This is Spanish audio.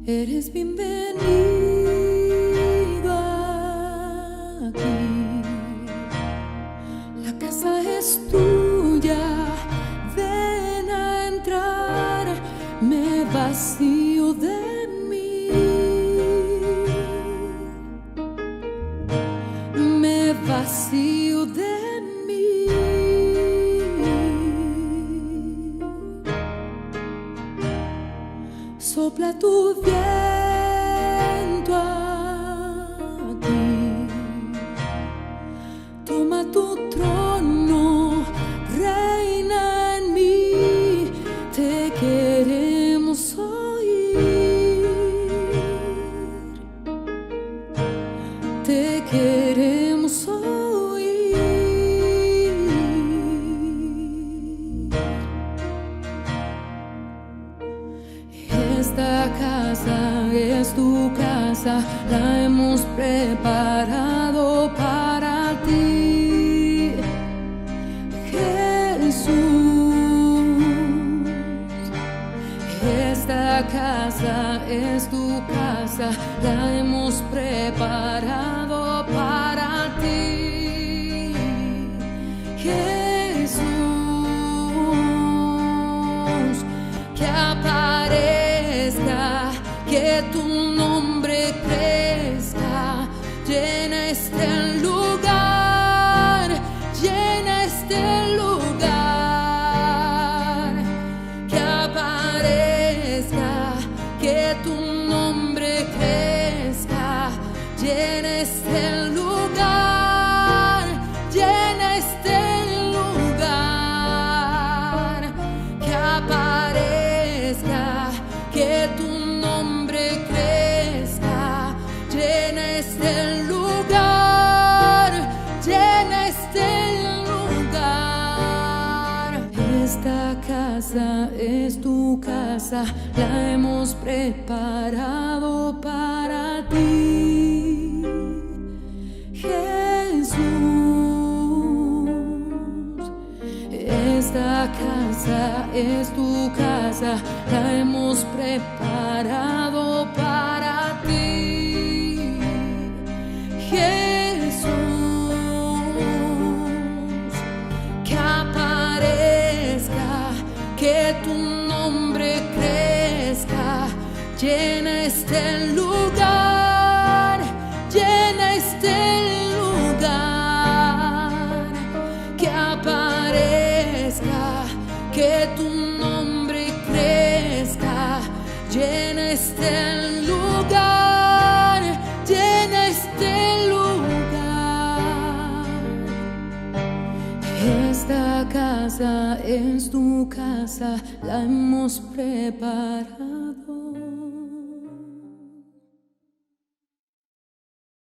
Eres bienvenido aquí. La casa es tuya, ven a entrar. Me vacío de mí, me vacío de mí. Sopla tu viento aquí, toma tu trono, reina en mí, te queremos oír, te queremos oír. Esta casa es tu casa, la hemos preparado para ti, Jesús. Esta casa es tu casa, la hemos preparado para ti, Jesús. Que aparezca, que tu nombre crezca, llena este lugar, llena este lugar. Que aparezca, que tu nombre crezca, llena este lugar, llena este lugar. Que aparezca, que tu nombre crezca, llena este lugar, llena este lugar. Esta casa es tu casa, la hemos preparado para ti, Jesús. Esta casa es tu casa, la hemos preparado para ti, Jesús. Que aparezca, que tu nombre crezca, llena este lugar, llena este lugar. Que aparezca, que tu nombre crezca, llena este lugar, llena este lugar. Esta casa es tu casa, la hemos preparado